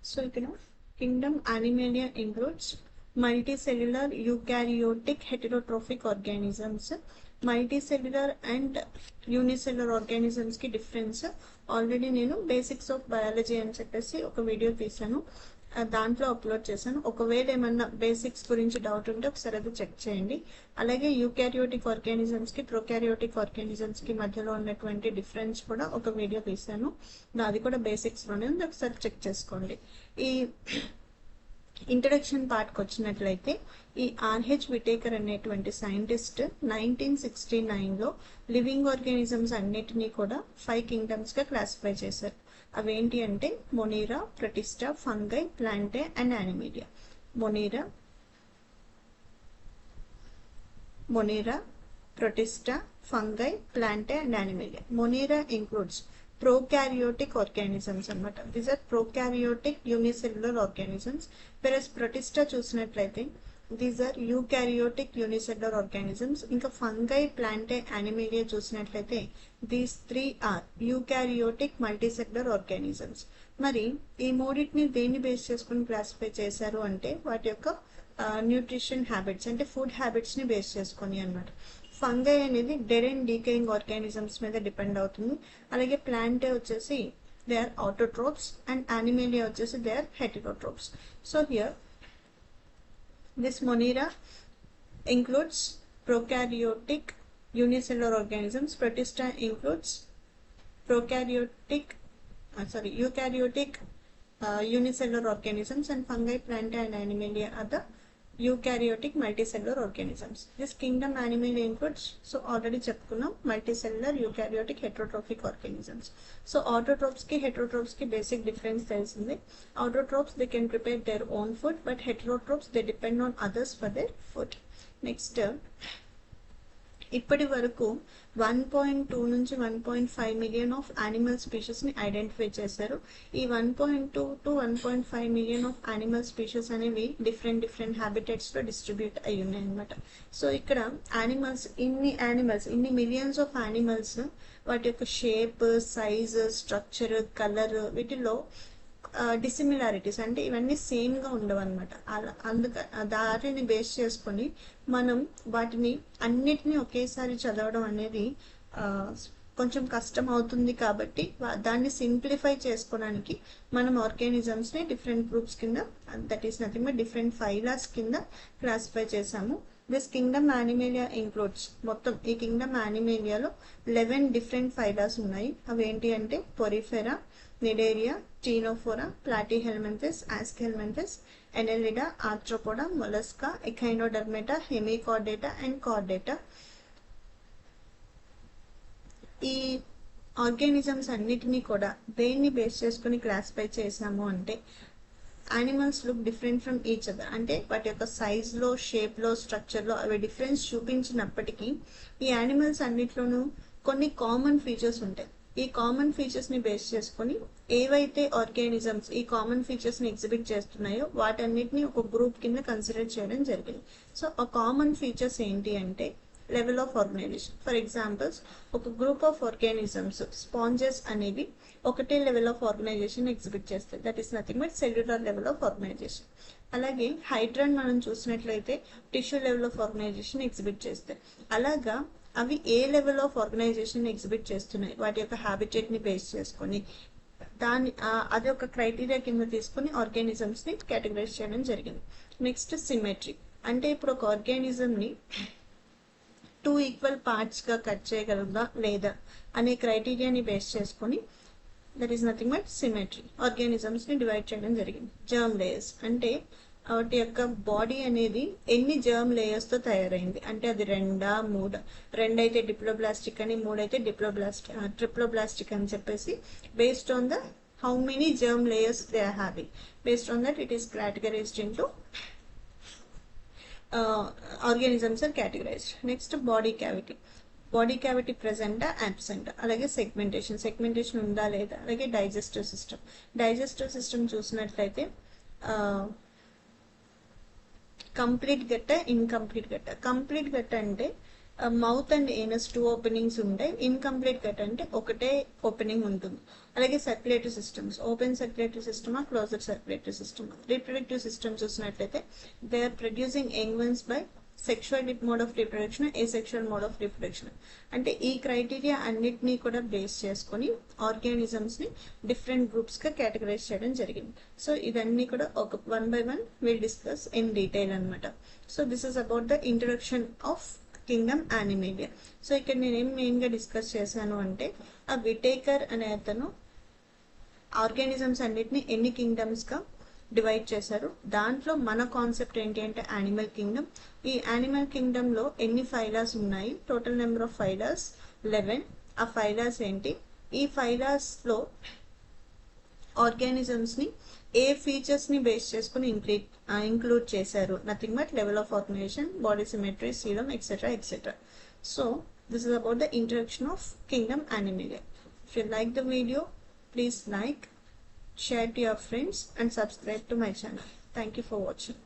So ఇక్కడ Kingdom Animalia includes multicellular eukaryotic heterotrophic organisms. Multicellular and unicellular organisms కి difference already నేను basics of biology అని చెప్పేసి ఒక వీడియో తీసాను, దాంట్లో అప్లోడ్ చేశాను. ఒకవేళ ఏమన్నా బేసిక్స్ గురించి డౌట్ ఉంటే ఒకసారి అది చెక్ చేయండి. అలాగే యూకారియోటిక్ ఆర్గానిజమ్స్ కి ప్రొకారియోటిక్ ఆర్గానిజమ్స్ కి మధ్యలో ఉన్నటువంటి డిఫరెన్స్ కూడా ఒక వీడియో తీసాను, అది కూడా బేసిక్స్ లోనే ఉంది, ఒకసారి చెక్ చేసుకోండి. ఈ ఇంట్రడక్షన్ పార్ట్కి వచ్చినట్లయితే ఈ ఆర్హెచ్ విటేకర్ అనేటువంటి సైంటిస్ట్ 1969లో లివింగ్ ఆర్గానిజమ్స్ అన్నిటినీ కూడా 5 కింగ్డమ్స్ గా క్లాసిఫై చేశారు. అవేంటి అంటే monera, protista, fungi, plantae and animalia. Monera, protista, fungi, plantae and animalia. Monera includes prokaryotic organisms అన్నమాట. These are prokaryotic unicellular organisms. whereas protista చూసినట్లయితే these are eukaryotic unicellular organisms. ఇంకా fungi, plantae, animalia చూసినట్లయితే these 3 are eukaryotic multicellular organisms. మరి ఈ మూడింటిని దేన్ని base చేసుకుని classify చేశారు అంటే వాటి యొక్క న్యూట్రిషన్ హ్యాబిట్స్ అంటే ఫుడ్ హ్యాబిట్స్ ని బేస్ చేసుకొని అన్నమాట. ఫంగై అనేది డెడ్ అండ్ డీకేయింగ్ ఆర్గానిజమ్స్ మీద డిపెండ్ అవుతుంది. అలాగే ప్లాంటే వచ్చేసి they are autotrophs and animalia వచ్చేసి they are heterotrophs. So here this monera includes prokaryotic unicellular organisms. Protista includes eukaryotic unicellular organisms, and fungi, planta and animalia are the eukaryotic multicellular organisms. This kingdom animalia includes, so already చెప్పుకున్నాం, multicellular eukaryotic heterotrophic organisms. So autotrophs ki heterotrophs ki basic difference తెలిసింది. Autotrophs they can prepare their own food, but heterotrophs they depend on others for their food. Next, ఇప్పటి వరకు 1.2 నుంచి 1.5 million of animal species ని identify చేశారు. ఈ 1.2 to 1.5 million of animal species అనేవి different habitats లో distribute అయి ఉన్నాయి అన్నమాట. సో ఇక్కడ ఇన్ని మిలియన్స్ ఆఫ్ యానిమల్స్ వాటి యొక్క షేప్, సైజ్, స్ట్రక్చర్, కలర్ వీటిలో డిసిమిలారిటీస్ అంటే ఇవన్నీ సేమ్ గా ఉండవు అనమాట. దారిని బేస్ చేసుకొని మనం వాటిని అన్నిటినీ ఒకేసారి చదవడం అనేది కొంచెం కష్టం అవుతుంది. కాబట్టి దాన్ని సింప్లిఫై చేసుకోవడానికి మనం ఆర్గానిజమ్స్ ని డిఫరెంట్ గ్రూప్స్ కింద, that is nothing but different phylas కింద క్లాసిఫై చేసాము. దిస్ కింగ్డమ్ యానిమేలియా ఇంక్లూడ్స్, మొత్తం ఈ కింగ్డమ్ యానిమేలియాలో 11 డిఫరెంట్ ఫైలాస్ ఉన్నాయి. అవి ఏంటి అంటే porifera, cnidaria, ctenophora, platyhelminthes, aschelminthes, annelida, arthropoda, mollusca, echinodermata, hemichordata and chordata. ఈ ఆర్గానిజమ్స్ అన్నిటినీ కూడా దేన్ని బేస్ చేసుకుని క్లాసిఫై చేసాము అంటే animals look different from each other. అంటే వాటి యొక్క సైజ్ లో, షేప్ లో, స్ట్రక్చర్ లో అవి డిఫరెన్స్ చూపించినప్పటికీ ఈ యానిమల్స్ అన్నిట్లోనూ కొన్ని కామన్ ఫీచర్స్ ఉంటాయి. ఈ కామన్ ఫీచర్స్ ని బేస్ చేసుకుని ఏవైతే ఆర్గానిజమ్స్ ఈ కామన్ ఫీచర్స్ ని ఎగ్జిబిట్ చేస్తున్నాయో వాటన్నిటిని ఒక గ్రూప్ కింద కన్సిడర్ చేయడం జరిగింది. సో ఆ కామన్ ఫీచర్స్ ఏంటి అంటే level of organization. For examples, ఒక గ్రూప్ ఆఫ్ ఆర్గానిజమ్స్ స్పాంజెస్ అనేవి ఒకటే లెవెల్ ఆఫ్ ఆర్గనైజేషన్ ఎగ్జిబిట్ చేస్తాయి, that is nothing but cellular level of organization. అలాగే హైడ్రాన్ మనం చూసినట్లయితే tissue level of organization exhibit చేస్తాయి. అలాగా అవి ఏ లెవెల్ ఆఫ్ ఆర్గనైజేషన్ ఎగ్జిబిట్ చేస్తున్నాయి వాటి యొక్క హ్యాబిటేట్ ని బేస్ చేసుకుని అది ఒక క్రైటీరియా కింద తీసుకుని ఆర్గానిజమ్స్ ని కేటగరైజ్ చేయడం జరిగింది. నెక్స్ట్ సిమెట్రీ, అంటే ఇప్పుడు ఒక ఆర్గానిజం ని 2 ఈక్వల్ పార్ట్స్ గా కట్ చేయగలదా లేదా అనే క్రైటీరియాని బేస్ చేసుకుని that is nothing but symmetry organisms ని డివైడ్ చేయడం జరిగింది. జర్మ్ లేయర్స్ అంటే వాటి యొక్క బాడీ అనేది ఎన్ని జర్మ్ లేయర్స్ తో తయారైంది, అంటే అది 2, 3, 2 అయితే డిప్లోబ్లాస్టిక్ అని, 3 అయితే ట్రిప్లోబ్లాస్టిక్ అని చెప్పేసి based on the how many germ layers they are having, based on that it is categorized into organisms are categorized. Next body cavity present, absent. అలాగే సెగ్మెంటేషన్ ఉందా లేదా. అలాగే డైజెస్టివ్ సిస్టమ్ చూసినట్లయితే కంప్లీట్ గట్ట, ఇన్కంప్లీట్ గట్ట. Complete గట్ట అంటే mouth and anus 2 openings ఉంటాయి. ఇన్కంప్లీట్ కట్ అంటే ఒకటే ఓపెనింగ్ ఉంటుంది. అలాగే సర్క్యులేటరీ సిస్టమ్స్, ఓపెన్ సర్క్యులేటరీ సిస్టమా, క్లోజ్డ్ సర్క్యులేటరీ సిస్టమా. రీప్రొడక్టివ్ సిస్టమ్ చూసినట్లయితే they are producing young ones by sexual mode of reproduction, asexual mode of reproduction. అంటే ఈ క్రైటీరియా అన్నిటినీ కూడా బేస్ చేసుకొని ఆర్గానిజమ్స్ ని డిఫరెంట్ గ్రూప్స్ గా కేటగరైజ్ చేయడం జరిగింది. సో ఇవన్నీ కూడా ఒక one by one will discuss in detail అనమాట. So this is about the introduction of kingdom animalia. So ఇక్కడ నేనేం మెయిన్ గా డిస్కస్ చేశాను అంటే ఆ విటేకర్ అనే అతను ఆర్గానిజమ్స్ అన్నిటిని ఎన్ని కింగ్డమ్స్ గా డివైడ్ చేశారు. దాంట్లో మన కాన్సెప్ట్ ఏంటి అంటే యానిమల్ కింగ్డమ్. ఈ యానిమల్ కింగ్డమ్ లో ఎన్ని ఫైలాస్ ఉన్నాయి, టోటల్ నెంబర్ ఆఫ్ ఫైలాస్ 11. ఆ ఫైలాస్ ఏంటి, ఈ ఫైలాస్ లో ఆర్గానిజమ్స్ ని ఏ ఫీచర్స్ ని బేస్ చేసుకుని ఇంక్లూడ్ చేశారు, nothing but level of organization, body symmetry, serum, etcetera etcetera. So this is about the introduction of kingdom Animalia. If you like the video, please like, share to your friends and subscribe to my channel. Thank you for watching.